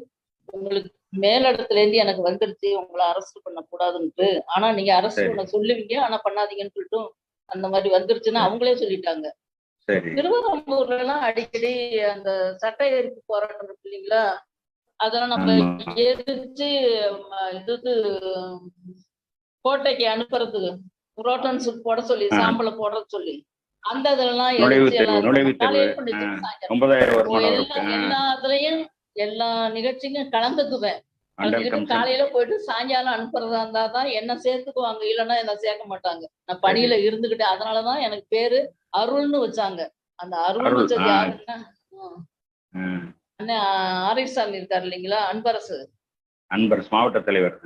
உங்களுக்கு மேலிடத்துல இருந்து எனக்கு வந்துருச்சு, உங்களை அரெஸ்ட் பண்ண கூடாதுன்ட்டு. ஆனா நீங்க அரெஸ்ட் பண்ண சொல்லுவீங்க, ஆனா பண்ணாதீங்கன்னு சொல்லிட்டு அந்த மாதிரி வந்துருச்சுன்னு அவங்களே சொல்லிட்டாங்க. திருவரம்பூர்ல எல்லாம் அடிக்கடி அந்த சட்ட எரிப்பு போராட்டம் இருக்கு இல்லைங்களா, அதெல்லாம் நம்ம எதிர்த்து இது கோட்டைக்கு அனுப்புறதுக்கு புரோட்டன்ஸ் போட சொல்லி, சாம்பலை போட சொல்லி, அந்த இதெல்லாம் எல்லாத்துலயும் எல்லா நிகழ்ச்சிக்கும் கலந்துக்குவேன். காலையில போயிட்டு சாயங்காலம் அனுப்புறதா இருந்தாதான் என்ன சேர்த்துக்குவாங்க, இல்லைன்னா என்ன சேர்க்க மாட்டாங்க. நான் பணியில இருந்துகிட்டேன். அதனாலதான் எனக்கு பேரு அருள்னு வச்சாங்க. அந்த அருள் வச்சது யாருன்னா அண்ணன் ஆரிசாமி இருக்காரு இல்லைங்களா, அன்பரசு மாவட்ட தலைவர்.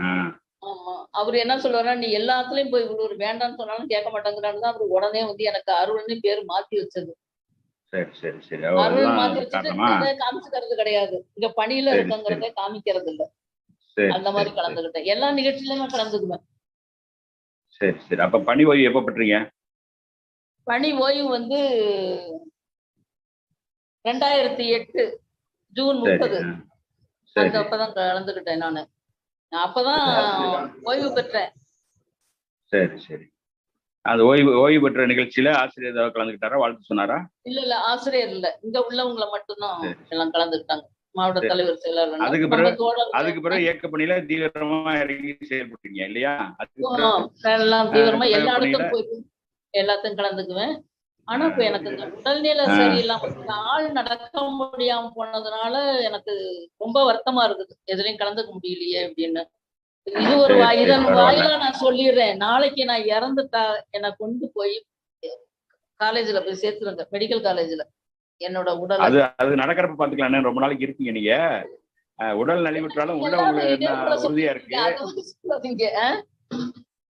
ஆமா, அவரு என்ன சொல்லுவாரா, நீ எல்லாத்துலயும் போய் ஒரு வேண்டாம்னு சொன்னாலும் கேட்க மாட்டேங்கிறான்னு தான் அவரு உடனே வந்து எனக்கு அருள்னு பேரு மாத்தி வச்சது. அருள் மாத்தி வச்சுட்டு காமிச்சுக்கிறது கிடையாது, இங்க பணியில இருக்குங்கிறத காமிக்கிறது இல்ல. அந்த மாதிரி கலந்துக்கிட்டேன். எல்லா நிகழ்ச்சியிலுமே கலந்துக்குவேன். சரி சரி. அப்ப பணி ஓய்வு எப்ப பெற்றீங்க? பணி ஓய்வு வந்து 2008 ஜூன் 30 அந்த அப்பதான் கலந்துக்கிட்டேன். நானு அப்பதான் ஓய்வு பெற்றேன். சரி சரி. அந்த ஓய்வு பெற்ற நிகழ்ச்சியில ஆசிரியர் ஏதாவது கலந்துக்கிட்டாரா, வாழ்த்து சொன்னாரா? இல்ல ஆசிரியர் இல்ல, இங்க உள்ளவங்களை மட்டும்தான் எல்லாம் கலந்துக்கிட்டாங்க. மாவட்ட தலைவர், செயலாளர். அதுக்கு பிறகு இயக்க பணியில தீவிரமா இறங்கி செயல்பட்டீங்க இல்லையா? எல்லாம் தீவிரமா எல்லா இடத்துக்கும் போயிட்டு எல்லாத்தையும் கலந்துக்குவேன். ஆனா இப்ப எனக்கு இந்த உடல்நிலை சரியில்லாம ஆள் நடக்க முடியாம போனதுனால எனக்கு ரொம்ப வருத்தமா இருக்குது, எதுலயும் கலந்துக்க முடியலையே அப்படின்னு. இது ஒரு இதன் வாயிலா நான் சொல்லிடுறேன், நாளைக்கு நான் இறந்துட்டா என்னை கொண்டு போய் காலேஜ்ல போய் சேர்த்துருங்க, மெடிக்கல் காலேஜ்ல. என்னோட உடல் அது நடக்கிறப்ப பாத்துக்கலாம். ரொம்ப நாளைக்கு இருப்பீங்க நீங்க, உடல் நலிவுற்றாலும் உள்ள உங்களுக்கு உறுதியா இருக்கு.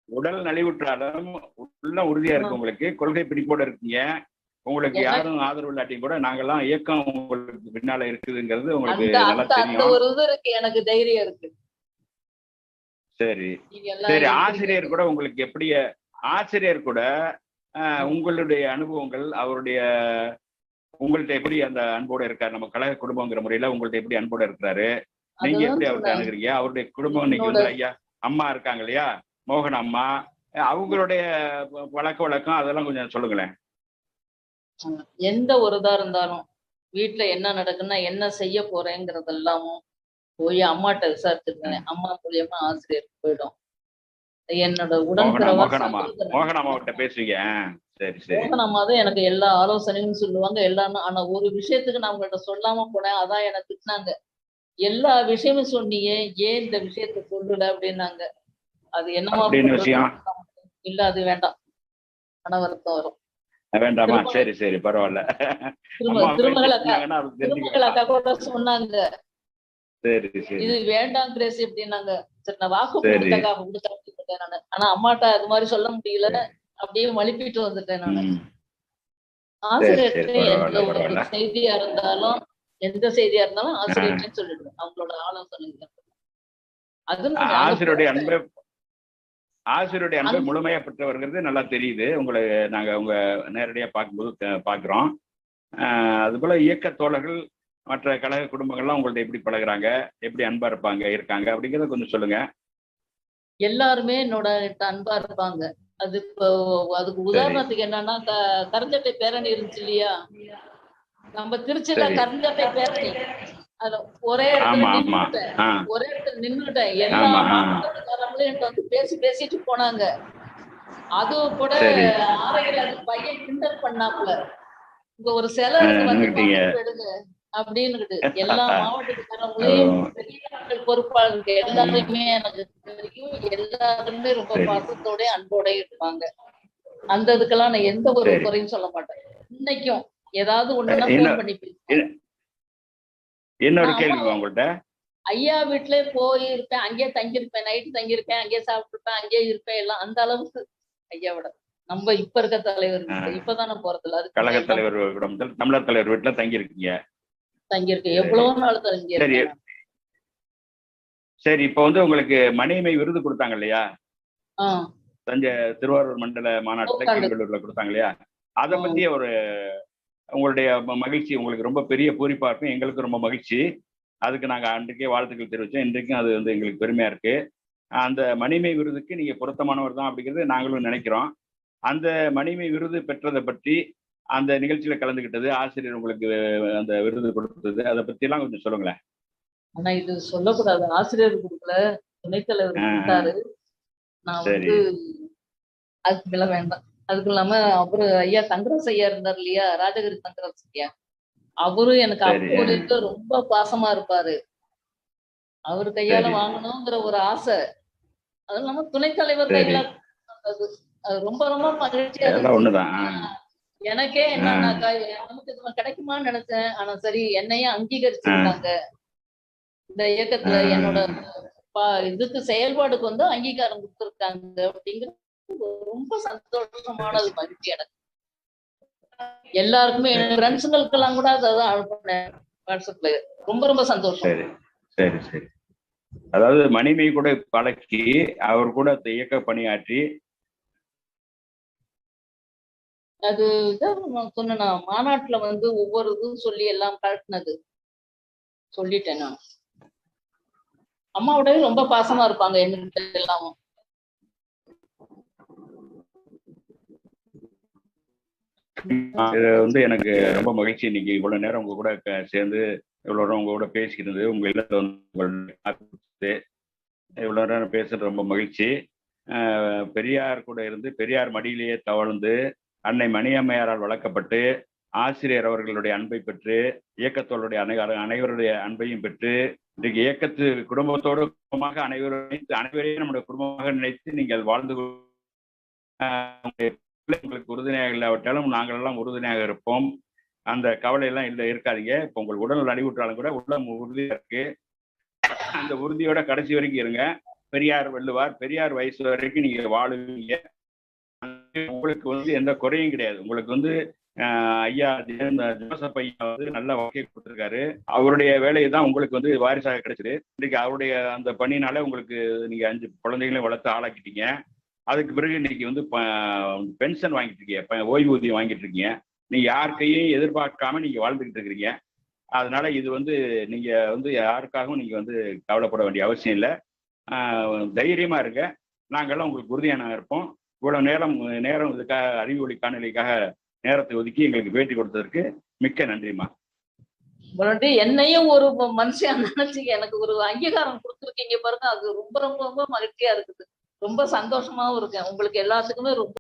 உடல் நலிவுற்றாலும் உள்ள உறுதியா இருக்கு உங்களுக்கு, கொள்கை பிடிப்போட இருக்கீங்க. உங்களுக்கு யாரும் ஆதரவு இல்லாட்டியும் கூட நாங்கெல்லாம் இயக்கம் உங்களுக்கு பின்னால இருக்குதுங்கிறது உங்களுக்கு நல்லா தெரியும். ஒரு இது இருக்கு, எனக்கு தைரியம் இருக்கு. சரி சரி. ஆசிரியர் கூட உங்களுக்கு எப்படி, ஆசிரியர் கூட உங்களுடைய அனுபவங்கள், அவருடைய உங்கள்ட்ட எப்படி அந்த அன்போட இருக்காரு? நம்ம கழக குடும்பங்கிற முறையில உங்கள்ட்ட எப்படி அன்போட இருக்கிறாரு, நீங்க எப்படி அவர்கிட்ட அணுகுறீங்க? அவருடைய குடும்பம் இன்னைக்கு வந்து ஐயா அம்மா இருக்காங்க இல்லையா, மோகன் அம்மா, அவங்களுடைய பழக்க வழக்கம் அதெல்லாம் கொஞ்சம் சொல்லுங்களேன். எந்த ஒரு இதா இருந்தாலும் வீட்டுல என்ன நடக்குன்னா, என்ன செய்ய போறேங்கிறதெல்லாமும் போய் அம்மாட்ட விசாரிச்சிருக்கேன். அம்மா மூலியமா ஆசிரியருக்கு போயிடும். என்னோட மோகன் அம்மாவிட்ட பேசுவீங்க? சரி சரி. மோகன் அம்மா தான் எனக்கு எல்லா ஆலோசனையும் சொல்லுவாங்க எல்லாமே. ஆனா ஒரு விஷயத்துக்கு நான் உங்கள்ட்ட சொல்லாம போனேன், அதான் எனக்கு திட்டினாங்க. எல்லா விஷயமும் சொன்னீங்க, ஏன் இந்த விஷயத்த சொல்லல அப்படின்னாங்க. அது என்னமா விஷயம் இல்ல, அது வேண்டாம், மன வருத்தம் வரும். வேண்டாமா? சரி சரி, பரவாயில்ல. திருமகள் அக்கா கூட சொன்னாங்க, சரி சரி, இது வேண்டாம் கிரேசி அப்படின்னாங்க. சரி, நான் வாக்கு கொடுத்தேன் நானு. ஆனா அம்மாட்ட அது மாதிரி சொல்ல முடியல, அப்படியே மழுப்பிட்டு வந்துட்டேன் நானு. ஆசிரியர்கிட்ட எந்த ஒரு செய்தியா இருந்தாலும், எந்த செய்தியா இருந்தாலும் ஆசிரியர்கிட்ட சொல்லிடுவேன், அவங்களோட ஆலோசனை. அது ஆசிரியருடைய அன்பை முழுமையா பெற்றவர்கிறது நல்லா தெரியுது. உங்களை நாங்க உங்க நேரடியா பார்க்கும்போது பாக்குறோம். அது போல இயக்க தோழர்கள், மற்ற கழக குடும்பங்கள்லாம் உங்கள்ட்ட எப்படி பழகுறாங்க, எப்படி அன்பா இருக்காங்க அப்படிங்கிறத கொஞ்சம் சொல்லுங்க. எல்லாருமே என்னோட அன்பா இருப்பாங்க. அது இப்போ அதுக்கு உதாரணத்துக்கு என்னன்னா, கருஞ்சட்டை பேரணி இருந்துச்சு இல்லையா, நம்ம திருச்சியில கருஞ்சட்டை பேரணி, அதுல ஒரே இடத்துல ஆமா ஆமா. நின்னுட்டேன். ஆ ஒரே இடத்துல நின்னுட்டேன். எல்லா ஆமா. மாவட்டத்துக்காரங்களும் என்கிட்ட வந்து பேசிட்டு போனாங்க. அது கூட சரி. ஆரையில பையன் கிண்டல் பண்ணாப்புல. இங்க ஒரு சிலை இருக்கு வந்து நின்னுக்கிட்டீங்க. பார்த்துட்டு போயிடுங்க அப்படின்னுகிட்டு எல்லா ஓ, மாவட்டத்துக்காரங்களையும் பெரியவர்கள் பொறுப்பாளர்கள் எல்லாருமே எனக்கு தெரியும். எல்லாருமே ரொம்ப சரி பாசத்தோட அன்போட இருப்பாங்க. அந்த இதுக்கெல்லாம் நான் எந்த ஒரு சரி. குறையும் சொல்ல மாட்டேன். இன்னைக்கும் ஏதாவது ஒண்ணுன்னா போன் இன்னும் பண்ணி பேசுவேன். இன்னும் இன்னொரு நான் அம்மா கேள்விமா உங்கள்ட்ட. ஐயா வீட்லயே போயிருப்பேன். அங்கேயே தங்கியிருப்பேன். நைட்டு தங்கியிருப்பேன். அங்கேயே சாப்பிட்டுருப்பேன். அங்கேயே இருப்பேன். எல்லாம் அந்த அளவுக்கு ஐயாவோட நம்ம இப்ப இருக்க தலைவர் இப்பதானே போறதில்ல. அதுக்கு கழக முன்னாடி தலைவர் குடும்பத்தில் தமிழர் தலைவர் வீட்டுல தங்கியிருக்கீங்க. தங்கியிருக்கேன். எவ்வளவு நாள் சரி தங்கியிருக்கேன் நான். சரி. இப்போ வந்து உங்களுக்கு மணிமை விருது கொடுத்தாங்க இல்லையா? ஆ, தஞ்சை திருவாரூர் மண்டல மாநாட்டுல நூற்றாண்டு. கீழ்வெள்ளூர்ல கொடுத்தாங்க இல்லையா? அதை ஆ, பத்திய ஒரு உங்களுடைய மகிழ்ச்சி உங்களுக்கு ரொம்ப பெரிய பூரிப்பா இருக்கும். எங்களுக்கு ரொம்ப மகிழ்ச்சி. அதுக்கு நாங்க அன்றைக்கே வாழ்த்துக்கள் தெரிவிச்சோம். இன்றைக்கும் அது வந்து எங்களுக்கு பெருமையா இருக்கு. அந்த மணிமை விருதுக்கு நீங்க பொருத்தமானவர் தான் அப்படிங்கிறது நாங்களும் நினைக்கிறோம். அந்த மணிமை விருது பெற்றதை பற்றி, அந்த நிகழ்ச்சியில கலந்துகிட்டது, ஆசிரியர் உங்களுக்கு அந்த விருது கொடுத்தது, அதை பத்தி எல்லாம் கொஞ்சம் சொல்லுங்களேன். ஆனா இது சொல்லக்கூடாது. ஆசிரியர் குரூப்ல துணைத் தலைவர் ஆ, ஆ. கொடுத்தாரு. நான் சரி வந்து அதுக்கு மேல வேண்டாம். அதுக்கு இல்லாம அவரு ஐயா தங்கராசு ஐயா இருந்தார் இல்லையா? ராஜகிரி தங்கராசு ஐயா. அவரும் எனக்கு சரி. அப்போ இருக்க ரொம்ப பாசமா இருப்பாரு. அவரு கையால சரி வாங்கணுங்கிற ஒரு ஆசை. அது இல்லாம துணைத் தலைவர் சரி. கையில அது அது ரொம்ப ரொம்ப மகிழ்ச்சியா எல்லாம் இருந்துச்சு. ஒண்ணுதான். எனக்கே ஆ, என்னன்னாக்கா நமக்கு இது கிடைக்குமான்னு நினைச்சேன். ஆனா சரி என்னையும் ஆ, அங்கீகரிச்சிருக்காங்க. இந்த ஆ. இயக்கத்துல என்னோட இதுக்கு செயல்பாடுக்கு வந்து அங்கீகாரம் கொடுத்திருக்காங்க அப்படிங்கிறது ரொம்ப சந்தோஷமானது, மகிழ்ச்சி எனக்கு. எல்லாருக்குமே என் ஃப்ரெண்ட்ஸுங்களுக்கு எல்லாம் கூட அதான் அனுப்புனேன் வாட்ஸ்அப்ல. ரொம்ப ரொம்ப சந்தோஷம். சரி சரி சரி. அதாவது மணிமை கூட பழக்கி அவர் கூட இயக்க பணியாற்றி அது இதான் நான் சொன்னேனா, மாநாட்டுல வந்து ஒவ்வொரு இதுவும் சொல்லி எல்லாம் கலட்டினது சொல்லிட்டேன் நான். அம்மாவோடவே ரொம்ப பாசமா இருப்பாங்க என்கிட்ட எல்லாம். இது வந்து எனக்கு ரொம்ப மகிழ்ச்சி. இன்னைக்கு இவ்வளவு நேரம் உங்க கூட சேர்ந்து இவ்வளவு நேரம் உங்க கூட பேசிக்கிறது, உங்க இல்லத்துல வந்து இவ்வளவு நேரம் பேசுறது ரொம்ப மகிழ்ச்சி. பெரியார் கூட இருந்து பெரியார் மடியிலேயே தவழ்ந்து அன்னை மணியம்மையாரால் வளர்க்கப்பட்டு ஆசிரியர் அவர்களுடைய அன்பை பெற்று இயக்கத்தோருடைய அனைவருடைய அன்பையும் பெற்று இன்றைக்கு இயக்கத்து குடும்பத்தோடு குடும்பமாக அனைவரையும் நம்முடைய குடும்பமாக நினைத்து நீங்கள் வாழ்ந்து உங்களுக்கு உறுதுணையாக இல்லாவிட்டாலும் நாங்கள் எல்லாம் உறுதுணையாக இருப்போம். அந்த கவலை எல்லாம் இல்லை, இருக்காதீங்க. இப்போ உங்களுக்கு உடல் நலிவுற்றாலும் கூட உள்ளம் உறுதியா இருக்கு. அந்த உறுதியோட கடைசி வரைக்கும் இருங்க. பெரியார் வெல்லுவார். பெரியார் வயசு வரைக்கும் நீங்க வாழுவீங்க. உங்களுக்கு வந்து எந்த குறையும் கிடையாது. உங்களுக்கு வந்து ஐயா ஜோசப் ஐயா வந்து நல்ல வாழ்க்கையை கொடுத்துருக்காரு. அவருடைய வேலையை தான் உங்களுக்கு வந்து வாரிசாக கிடைச்சது. இன்னைக்கு அவருடைய அந்த பணியினால உங்களுக்கு நீங்க 5 குழந்தைகளையும் வளர்த்து ஆளாக்கிட்டீங்க. அதுக்கு பிறகு இன்னைக்கு வந்து பென்ஷன் வாங்கிட்டு இருக்கீங்க, ஓய்வூதியம் வாங்கிட்டு இருக்கீங்க. நீங்க யார் கையையும் எதிர்பார்க்காம நீங்க வாழ்ந்துகிட்டு இருக்கிறீங்க. அதனால இது வந்து நீங்க வந்து யாருக்காகவும் நீங்க வந்து கவலைப்பட வேண்டிய அவசியம் இல்லை. தைரியமா இருங்க. நாங்கள்லாம் உங்களுக்கு உறுதியான இருப்போம். இவ்வளவு நேரம் இதுக்காக அறிவொளி காணொலிக்காக நேரத்தை ஒதுக்கி எங்களுக்கு பேட்டி கொடுத்ததற்கு மிக்க நன்றிம்மா. என்னையும் ஒரு மனுஷன் நினைச்சு எனக்கு ஒரு அங்கீகாரம் கொடுத்துருக்கீங்க பாருங்க. அது ரொம்ப ரொம்ப ரொம்ப மகிழ்ச்சியா இருக்குது. ரொம்ப சந்தோஷமாவும் இருக்கேன். உங்களுக்கு எல்லாத்துக்குமே ரொம்ப